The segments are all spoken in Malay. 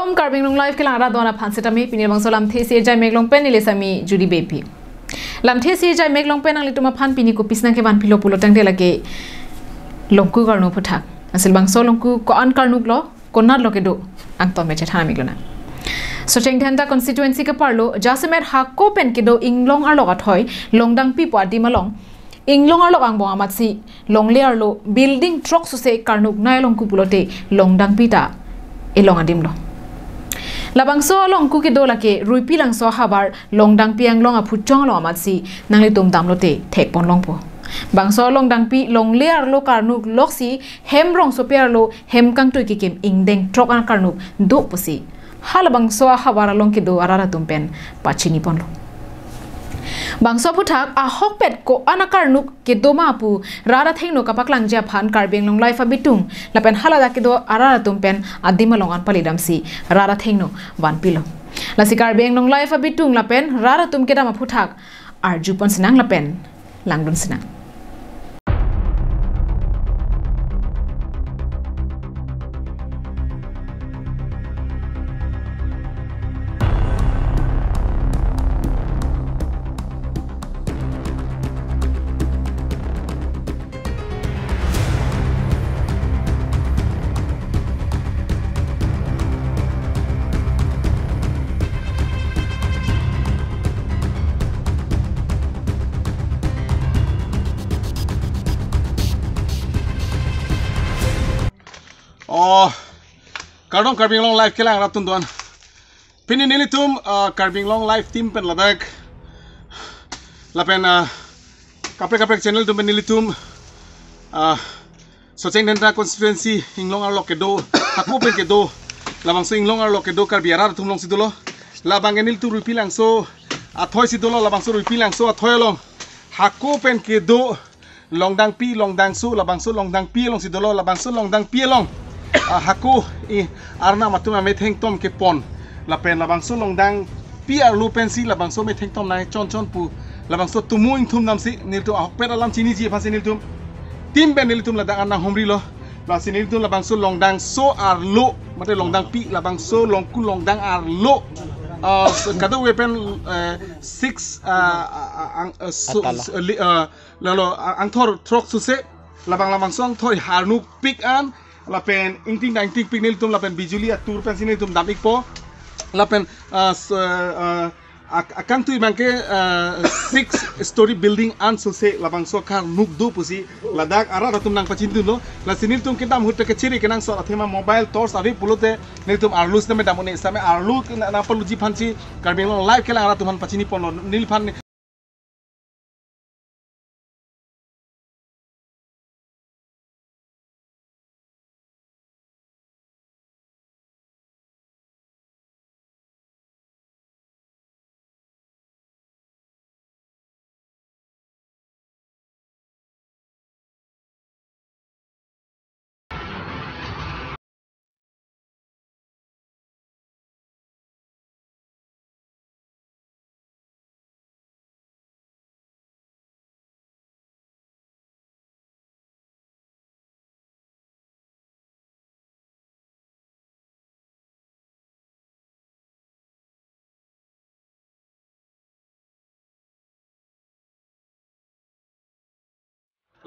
Shalom, Karbi Anglong live kelang ara dona phan setami pinil bang salam the se jai meglong pen ile sami judi bepi. Lam the se jai meglong pen ang lituma phan pini ko pisna ke van pilo pulo tang de lage longku karnu phuthak. Asil bang so longku ko an karnuk lo konat lo ke do ang ton me thana miglona. So Chengthenta constituency ke parlo jasemer hakko pen ke do Ingdeng Arlong athoi longdang pi pwa di malong Ingdeng Arlong ang bong amatsi longle arlo building throk sose karnuk nai longku pulote longdang pita elong adim lo. Labangso longku ke do lake ruipi langso habar longdang pi anglong a phutchong lo amatsi nangli tum damlote thek pon longpo. Bangso longdang pi longle arlo karnuk loksi hem rong so perlo hem kang tu kikim Ingdeng throk an karnuk do pusi. Halabang so hawara long ke do arara tumpen pachini ponlo. Bangso puthak a hokpet ko anakarnuk ke do mapu rara thengno kapaklang ja phan Karbi Anglong life abitung lapen halada ke do arara tumpen adima longan palidamsi rara thengno ban pilo. Lasi Karbi Anglong life abitung lapen rara tum ke dama puthak arjupon sinang lapen langdon sinang. Oh, Karbi Anglong live kelang ratun tuan. Pini nili tum Karbi Anglong live team pen ladak. Lapen kapre channel tum pen nili tum. So Chengthenta constituency Ingdeng Arlong kedo, aku pen kedo. Labang so Ingdeng Arlong kedo Karbi arar tum long sidulo. Labang nili tu rupi lang so athoy sidulo labang so rupi lang so athoy long. Aku pen kedo longdang pi longdang so labang so longdang pi long sidulo labang so longdang pi long. Haku arna matuma me theng tom ke pon lapen labang so longdang pi arlu pensi labang so me theng tom nai chon pu labang so tumuing thum nam si nil tu ahper alam chini ji phasi nil tum tim ben nil tum ladang anna homri lo la sinil tum labang so longdang so arlo mate longdang pi labang so longku longdang arlo kado wepen 6 lalo angthor throk suse labang so angthor harnuk pik an lapen ingting pik nil tum lapen bijuli atur pen sinil tum damik po lapen akan tu bangke 6 story building an sose labang so kar nuk do pusi ladak ara ratum nang pachintu lo la sinil tum kitam hutte ke chiri kenang so athema mobile tors ari pulote nil tum arlus name damone same arlu na paluji phanchi Karbi Anglong live kela ara tuman pachini pon nil phan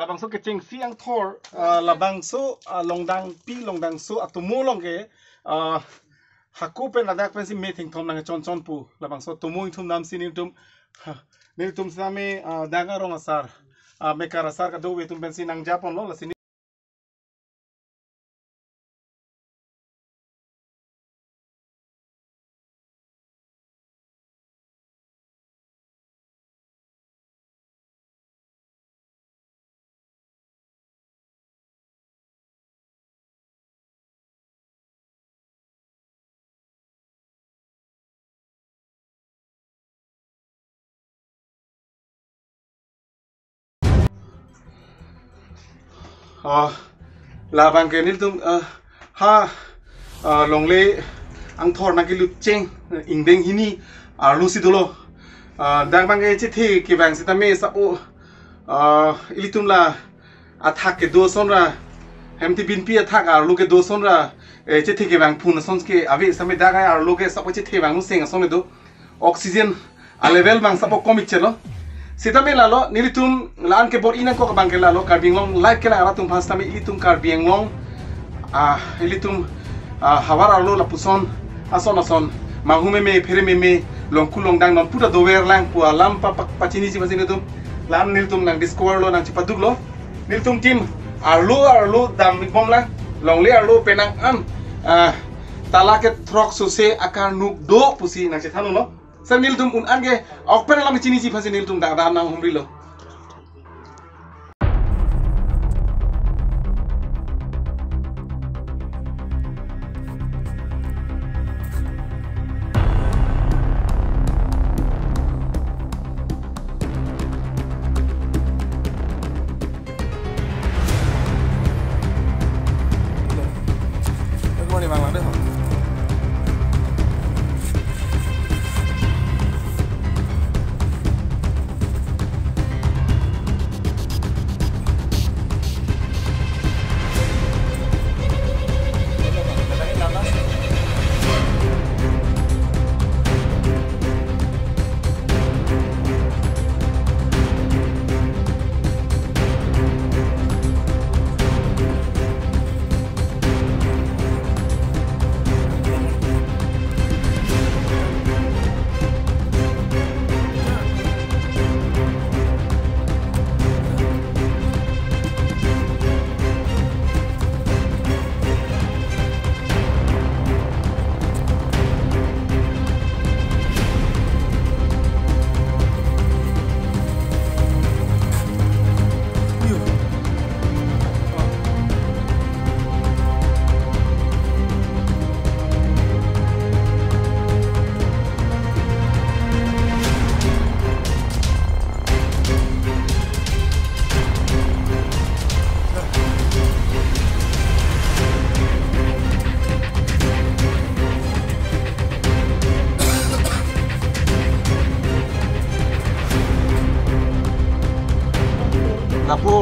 labang so kecing siang thor labang so longdang pi longdang so atumu longge haku pen ladak pen si me thing thom nang chon pu labang so tumu thum nam sinil tum same daga rong asar mekar asar ka do we tum pen si nang japon lo la sin labang ke nil tum longle ang thor na ki lucheng Ingdeng hini arlu sidulo dang bang e chithi ki bang sitame sa o ilitum la athak ke do sonra Hemti bin pi athak arlo ke doson ra che theke bang phun sons ke ave samai dagai arlo ke sapo che the bang nu seng song do oxygen a level bang sapo komit chelo sita me lalo nilitum lan ke bor ina ko bang ke lalo Karbi Anglong live ke la ara tum phasta me itum Karbi Anglong ilitum hawar arlo la puson ason mahume me phere me longku longdang non puta dover lang pu alam pachini si pasini tum lan nilitum nang discover lo nang chipaduk lo nilitum team arlo dam bom lang longli arlo penang talaket throk sose akarnukpi pusi nang chethanu lo sa nilitum un ange okpen lam chini si phasi nilitum da nang humri lo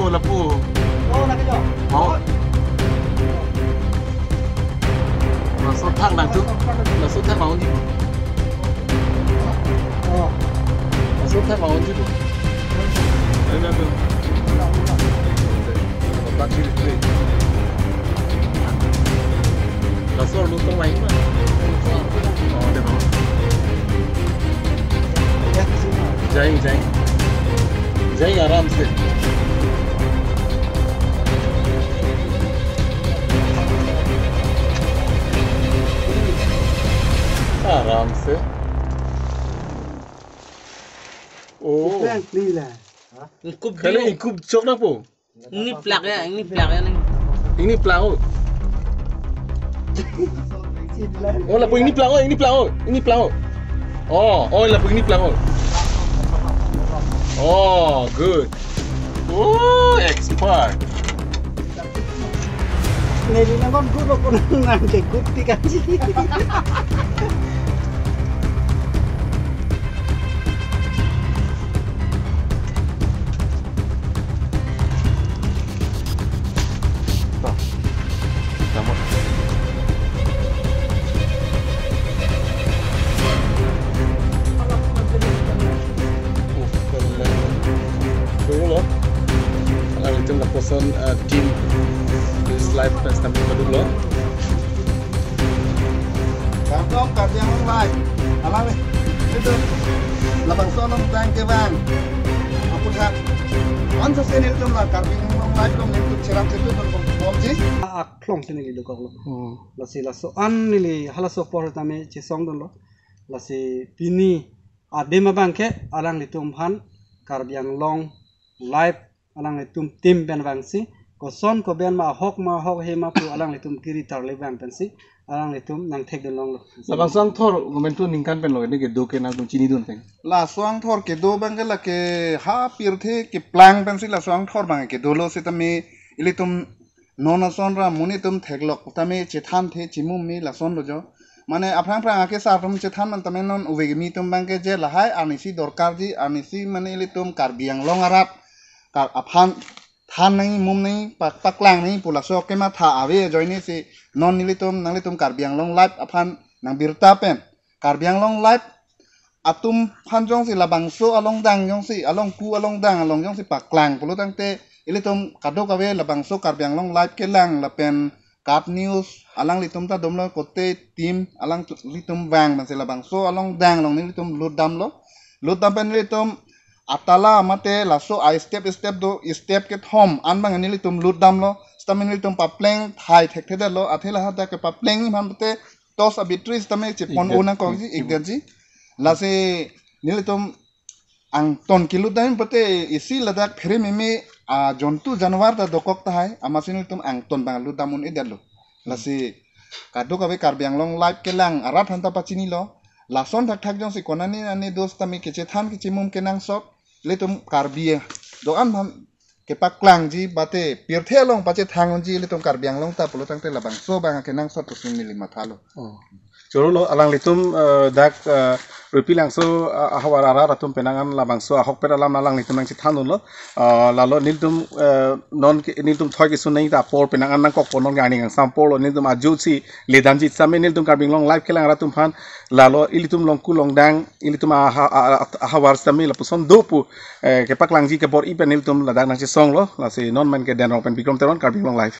Lapu. Oh, nak kejap. Mau. Masuk thang nang tu. Masuk thang mau ni. Oh. Masuk thang mau ni tu. Ada tu. Tak ciri ciri. Masuk lu tong lain mah. Oh, ada mau. Jai आराम से आराम से ओ खाली इकुप चोक ना पो ini plak ya nih ini plau oh lapu ini plau oh lapu ini plau oh good oh expert Neli nang guru ko nang ke kutti kanji team this live test kami dulu. Karbi Anglong live. Alam itu. Labang sonom tang kevan. Aku tak. Ansa senil tu lah Karbi Anglong live dong itu cerap itu dong bolji. Aklong sini gitu kalau. Lasi laso an nili halaso por tame cisong dong lo. Lasi pini adema bangke alang ditumhan Karbi Anglong live alang litum tim ben bangsi koson ko ben ma hok hema pu alang litum kiri tarle bang pensi alang litum nang thek de long lo labang sang thor momentu ningkan pen lo ni ke do ke na tum chini dun theng la swang thor ke do bang la ke ha pir the ke plang pensi la swang thor bang ke do lo se tame ilitum nona son ra muni tum thek lok tame chethan the chimum mi la son lo jo mane aphan prang ke sa tum chethan man tame non uve mi tum bang ke je lahai anisi dorkar ji anisi mane ilitum Karbi Anglong arat aphan than nang mum nang paklang nang pula so ke ma tha ave join ni si non nilitum Karbi Anglong live aphan nang birta pen Karbi Anglong live atum phanjong si labang so along dang jong si along ku along dang along jong si paklang pulu tang te ilitum kado kawe labang so Karbi Anglong live ke lang lapen Kap news alang litum ta domlo kote tim alang litum bang man si labang so along dang long ni litum lut dam pen litum atala mate laso I step ke thom an bang ni litum lut dam lo stamin litum papleng thai thek theda lo athela hata ke papleng man te tos abitris tame chepon ona ko ji igdaji lase nilitum ang ton kilu daim pate isi ladak phere meme a jontu janwar da dokok ta hai amasin tum ang ton bang lu damun idalo lase kado kabe Karbi Anglong live kelang arat hanta pachini lo lason thak jong si konani ani dos tami keche than keche mum kenang sok letum Karbi do an ke paklang ji bate pirthe long pache thangon ji letum Karbi Anglong ta pulo tang te labang so bang kenang sok tusin mili mathalo Joro lo alang litum dak rupi langso ahawar ara ratum penangan labang so ahok pera lam alang litum nang cithanun lo lalo niltum non niltum thoi kisun nai ta por penangan nang kok ponon gani ang sampol lo niltum aju si ledan ji same niltum Karbi Anglong live kelang ratum phan lalo ilitum longku longdang ilitum ahawar same la puson dopu ke paklang ji ke bor ipen niltum ladang nang ci song lo la si non man ke den pen bikrom teron Karbi Anglong live